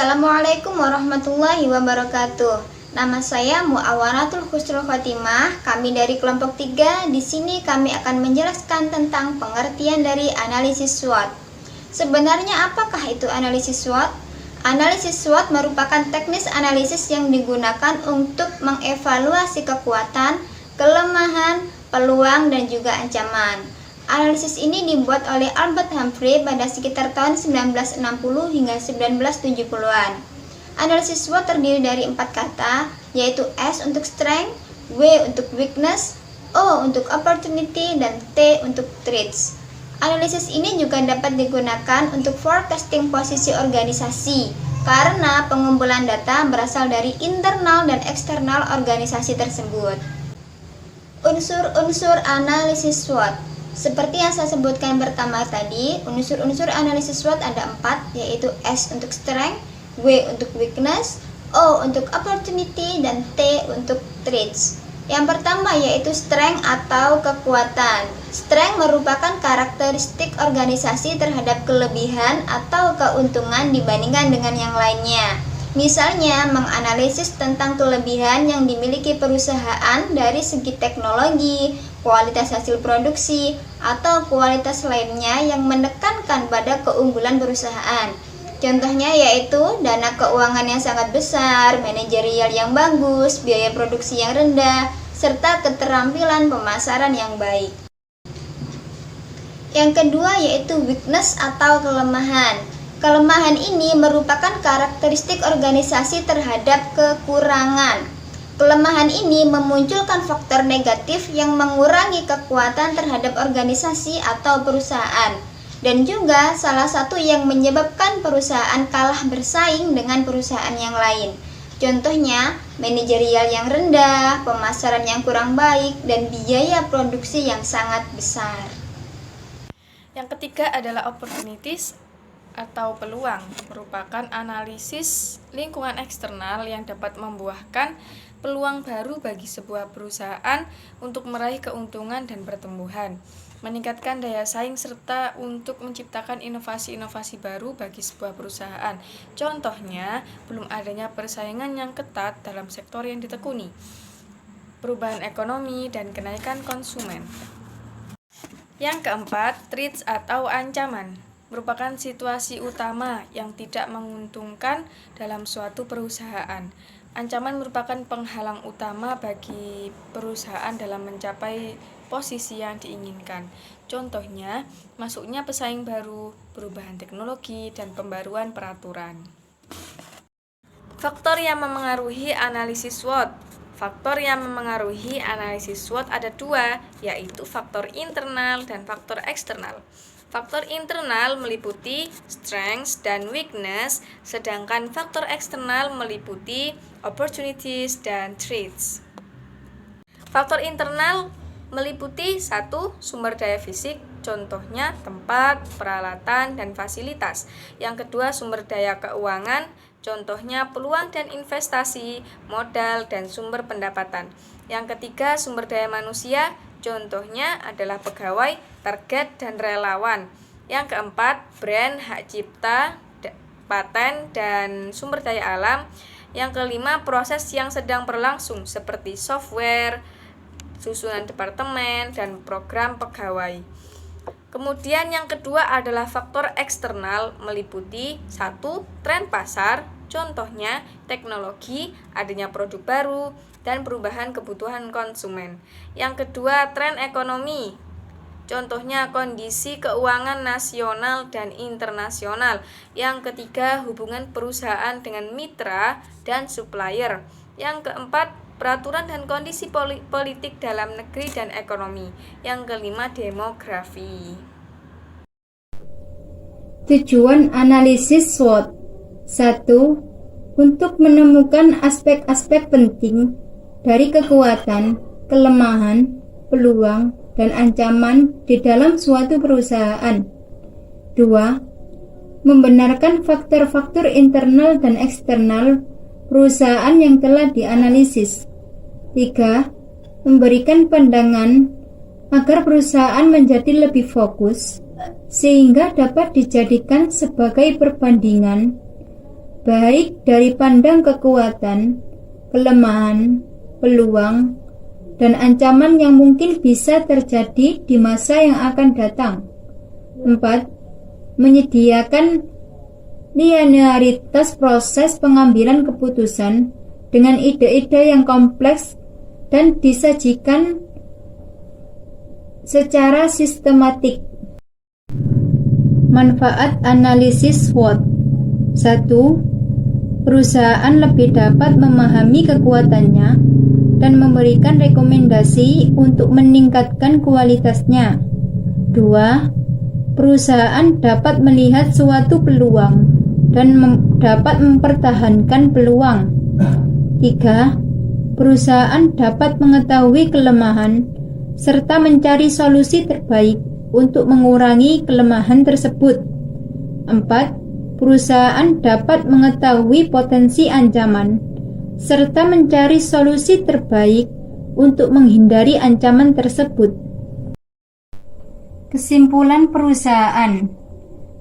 Assalamualaikum warahmatullahi wabarakatuh. Nama saya Muawanatul Khusrul Khotimah. Kami dari kelompok 3. Di sini kami akan menjelaskan tentang pengertian dari analisis SWOT. Sebenarnya apakah itu analisis SWOT? Analisis SWOT merupakan teknis analisis yang digunakan untuk mengevaluasi kekuatan, kelemahan, peluang, dan juga ancaman. Analisis ini dibuat oleh Albert Humphrey pada sekitar tahun 1960 hingga 1970-an. Analisis SWOT terdiri dari 4 kata, yaitu S untuk strength, W untuk weakness, O untuk opportunity, dan T untuk threats. Analisis ini juga dapat digunakan untuk forecasting posisi organisasi, karena pengumpulan data berasal dari internal dan eksternal organisasi tersebut. Unsur-unsur analisis SWOT. Seperti yang saya sebutkan pertama tadi, unsur-unsur analisis SWOT ada 4, yaitu S untuk strength, W untuk weakness, O untuk opportunity, dan T untuk threats. Yang pertama yaitu strength atau kekuatan. Strength merupakan karakteristik organisasi terhadap kelebihan atau keuntungan dibandingkan dengan yang lainnya. Misalnya, menganalisis tentang kelebihan yang dimiliki perusahaan dari segi teknologi, kualitas hasil produksi, atau kualitas lainnya yang menekankan pada keunggulan perusahaan. Contohnya yaitu dana keuangan yang sangat besar, manajerial yang bagus, biaya produksi yang rendah, serta keterampilan pemasaran yang baik. Yang kedua yaitu weakness atau kelemahan. Kelemahan ini merupakan karakteristik organisasi terhadap kekurangan. Kelemahan ini memunculkan faktor negatif yang mengurangi kekuatan terhadap organisasi atau perusahaan, dan juga salah satu yang menyebabkan perusahaan kalah bersaing dengan perusahaan yang lain. Contohnya, manajerial yang rendah, pemasaran yang kurang baik, dan biaya produksi yang sangat besar. Yang ketiga adalah opportunities atau peluang, merupakan analisis lingkungan eksternal yang dapat membuahkan peluang baru bagi sebuah perusahaan untuk meraih keuntungan dan pertumbuhan, meningkatkan daya saing serta untuk menciptakan inovasi-inovasi baru bagi sebuah perusahaan. Contohnya, belum adanya persaingan yang ketat dalam sektor yang ditekuni, perubahan ekonomi, dan kenaikan konsumen. Yang keempat, threats atau ancaman, merupakan situasi utama yang tidak menguntungkan dalam suatu perusahaan. Ancaman merupakan penghalang utama bagi perusahaan dalam mencapai posisi yang diinginkan. Contohnya, masuknya pesaing baru, perubahan teknologi, dan pembaruan peraturan. Faktor yang memengaruhi analisis SWOT. Faktor yang memengaruhi analisis SWOT ada 2, yaitu faktor internal dan faktor eksternal. Faktor internal meliputi strengths dan weakness, sedangkan faktor eksternal meliputi opportunities dan threats. Faktor internal meliputi 1. Sumber daya fisik, contohnya tempat, peralatan, dan fasilitas. Yang kedua, sumber daya keuangan, contohnya peluang dan investasi, modal, dan sumber pendapatan. Yang ketiga, sumber daya manusia, contohnya adalah pegawai, target, dan relawan. Yang keempat, brand, hak cipta, paten, dan sumber daya alam. Yang kelima, proses yang sedang berlangsung seperti software, susunan departemen, dan program pegawai. Kemudian yang kedua adalah faktor eksternal, meliputi 1. Tren pasar, contohnya teknologi, adanya produk baru, dan perubahan kebutuhan konsumen. Yang kedua, tren ekonomi, contohnya kondisi keuangan nasional dan internasional. Yang ketiga, hubungan perusahaan dengan mitra dan supplier. Yang keempat, peraturan dan kondisi politik dalam negeri dan ekonomi. Yang kelima, demografi. Tujuan analisis SWOT. 1. Untuk menemukan aspek-aspek penting dari kekuatan, kelemahan, peluang, dan ancaman di dalam suatu perusahaan. 2. Membenarkan faktor-faktor internal dan eksternal perusahaan yang telah dianalisis. 3. Memberikan pandangan agar perusahaan menjadi lebih fokus sehingga dapat dijadikan sebagai perbandingan baik dari pandang kekuatan, kelemahan, peluang, dan ancaman yang mungkin bisa terjadi di masa yang akan datang. 4. Menyediakan linearitas proses pengambilan keputusan dengan ide-ide yang kompleks dan disajikan secara sistematik. Manfaat analisis SWOT. 1. Perusahaan lebih dapat memahami kekuatannya dan memberikan rekomendasi untuk meningkatkan kualitasnya. 2. Perusahaan dapat melihat suatu peluang dan dapat mempertahankan peluang. 3. Perusahaan dapat mengetahui kelemahan serta mencari solusi terbaik untuk mengurangi kelemahan tersebut. 4. Perusahaan dapat mengetahui potensi ancaman serta mencari solusi terbaik untuk menghindari ancaman tersebut. Kesimpulan perusahaan.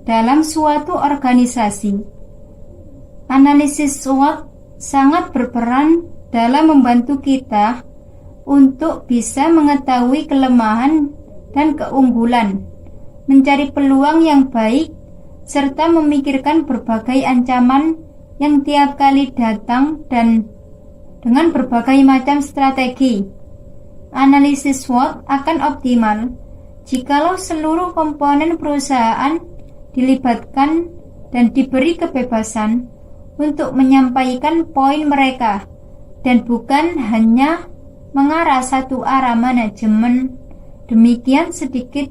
Dalam suatu organisasi, analisis SWOT sangat berperan dalam membantu kita untuk bisa mengetahui kelemahan dan keunggulan, mencari peluang yang baik, serta memikirkan berbagai ancaman yang tiap kali datang dan dengan berbagai macam strategi. Analisis SWOT akan optimal jikalau seluruh komponen perusahaan dilibatkan dan diberi kebebasan untuk menyampaikan poin mereka dan bukan hanya mengarah satu arah manajemen. Demikian sedikit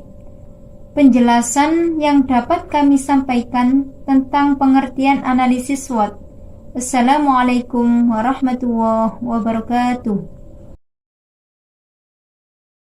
penjelasan yang dapat kami sampaikan tentang pengertian analisis SWOT. Assalamualaikum warahmatullahi wabarakatuh.